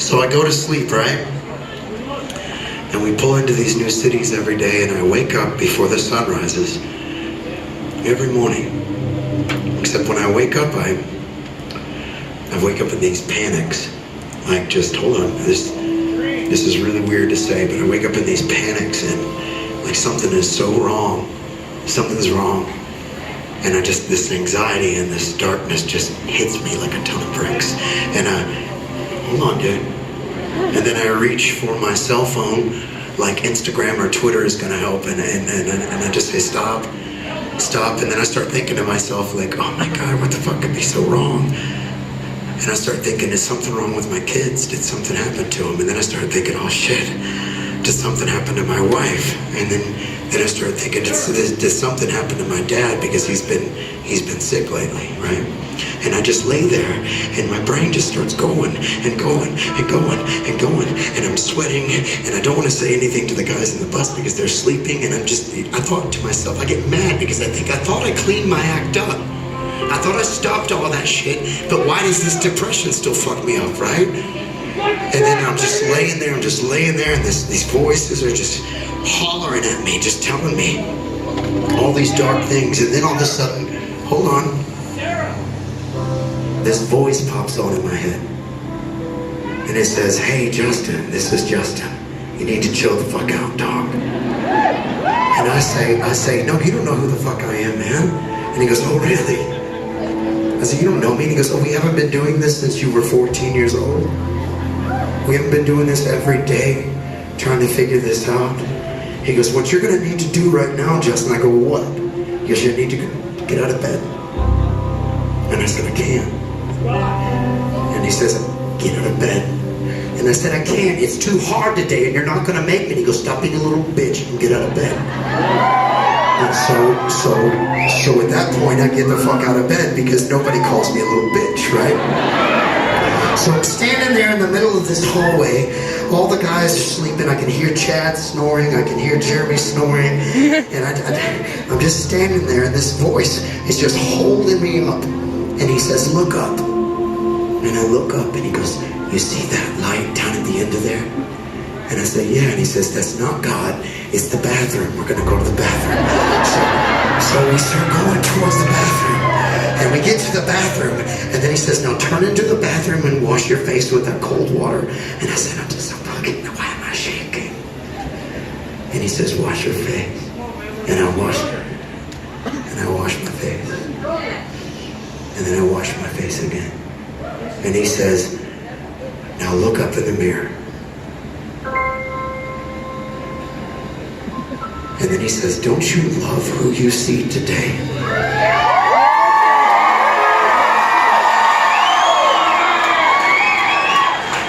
So I go to sleep, right? And we pull into these new cities every day, and I wake up before the sun rises every morning. Except when I wake up, I wake up in these panics. Like, just hold on, this is really weird to say, but I wake up in these panics and like something is so wrong. Something's wrong. And this anxiety and this darkness just hits me like a ton of bricks. And hold on, dude. And then I reach for my cell phone, like Instagram or Twitter is gonna help, and I just say stop, and then I start thinking to myself like, oh my God, what the fuck could be so wrong? And I start thinking, is something wrong with my kids? Did something happen to them? And then I start thinking, oh shit, did something happen to my wife? And then I start thinking, did something happen to my dad, because he's been sick lately, right? And I just lay there, and my brain just starts going and going and going and going, and I'm sweating, and I don't want to say anything to the guys in the bus because they're sleeping, and I thought to myself, I get mad because I thought I cleaned my act up. I thought I stopped all that shit, but why does this depression still fuck me up, right? And then I'm just laying there, and these voices are just hollering at me, just telling me all these dark things, and then all of a sudden, hold on, this voice pops on in my head, and it says, hey Justin, this is Justin, you need to chill the fuck out, dog. And I say, no, you don't know who the fuck I am, man. And he goes, oh really? I said, you don't know me? And he goes, oh, we haven't been doing this since you were 14 years old? We haven't been doing this every day, trying to figure this out? He goes, what you're gonna need to do right now, Justin. I go, what? He goes, you need to get out of bed. And I said, I can't. And he says, get out of bed. And I said, I can't, it's too hard today, and you're not gonna make me. And he goes, stop being a little bitch and get out of bed. And so at that point, I get the fuck out of bed because nobody calls me a little bitch, right? So I'm standing there in the middle of this hallway. All the guys are sleeping. I can hear Chad snoring. I can hear Jeremy snoring. And I'm just standing there, and this voice is just holding me up. And he says, look up. And I look up, and he goes, you see that light down at the end of there? And I say, yeah. And he says, that's not God, it's the bathroom. We're gonna go to the bathroom. So we start going towards the bathroom. And we get to the bathroom, and then he says, now turn into the bathroom and wash your face with that cold water. And I said, I'm just so fucking, why am I shaking? And he says, wash your face. And I wash my face. And then I wash my face again. And he says, now look up in the mirror. And then he says, don't you love who you see today?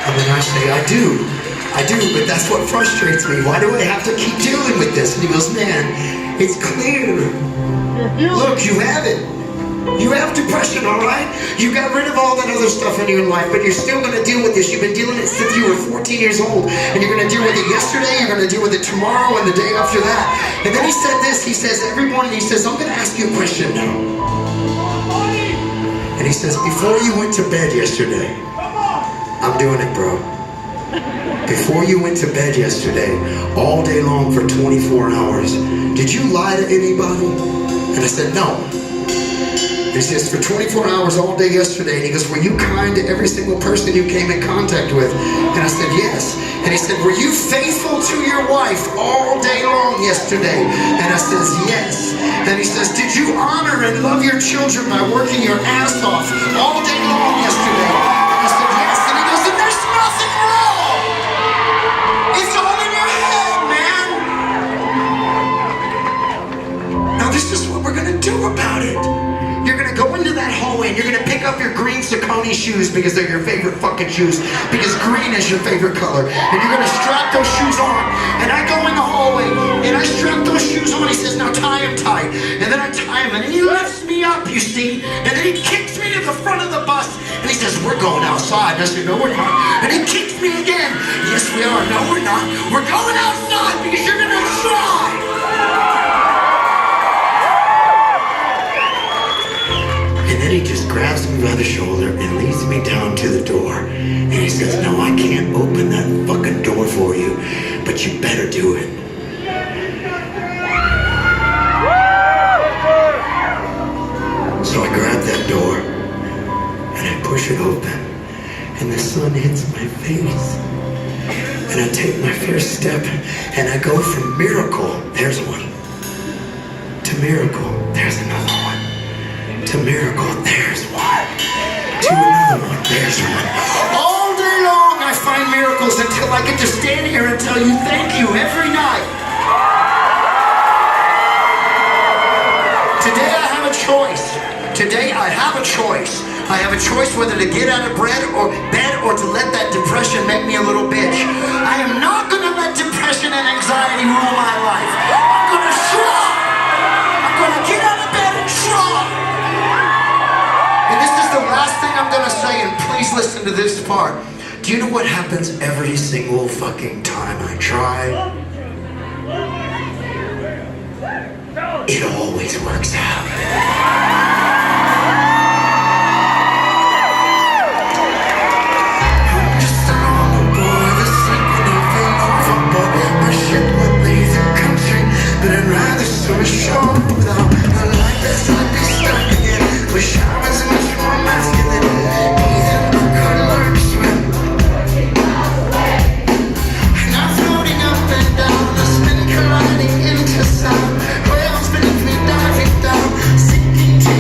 And then I say, I do, but that's what frustrates me. Why do I have to keep dealing with this? And he goes, man, it's clear. Look, you have it. You have depression, all right? You got rid of all that other stuff in your life, but you're still going to deal with this. You've been dealing with it since you were 14 years old, and you're going to deal with it yesterday, you're going to deal with it tomorrow, and the day after that. And then he said this, he says, every morning, he says, I'm going to ask you a question now. And he says, before you went to bed yesterday, I'm doing it, bro. Before you went to bed yesterday, all day long for 24 hours, did you lie to anybody? And I said, no. He says, for 24 hours all day yesterday, and he goes, were you kind to every single person you came in contact with? And I said, yes. And he said, were you faithful to your wife all day long yesterday? And I says, yes. And he says, did you honor and love your children by working your ass off all day long yesterday? And I said, yes. And he goes, and there's nothing wrong. It's all in your head, man. Now this is what we're gonna do about it. You're gonna go into that hallway and you're gonna pick up your green Saucony shoes because they're your favorite fucking shoes, because green is your favorite color, and you're gonna strap those shoes on. And I go in the hallway and I strap those shoes on. He says, now tie them tight. And then I tie them, and he lifts me up, you see, and then he kicks me to the front of the bus, and he says, we're going outside. And I said, no we're not. And he kicks me again. Yes we are. No we're not. We're going outside because you're gonna try. And then he just grabs me by the shoulder and leads me down to the door. And he says, no, I can't open that fucking door for you, but you better do it. So I grab that door and I push it open, and the sun hits my face. And I take my first step and I go from miracle, there's one, to miracle, there's another one, to miracle, there's one, to another one, there's one. All day long I find miracles until I get to stand here and tell you thank you every night. Today I have a choice. Today I have a choice. I have a choice whether to get out of bed or to let that depression make me a little bitch. I am not going to let depression and anxiety rule my life. I'm going to try. I'm going to get out of bed and try. And this is the last thing I'm going to say, and please listen to this part. Do you know what happens every single fucking time I try? It always works out. But I'd rather swim ashore without a life that's like this stuck again. Wish I was much more masculine. Even I could learn to swim. And I'm floating up and down, the spin colliding into sound. Waves beneath me diving down, sinking to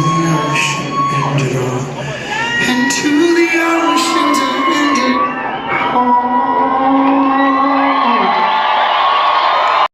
the ocean, end it all. Into the ocean.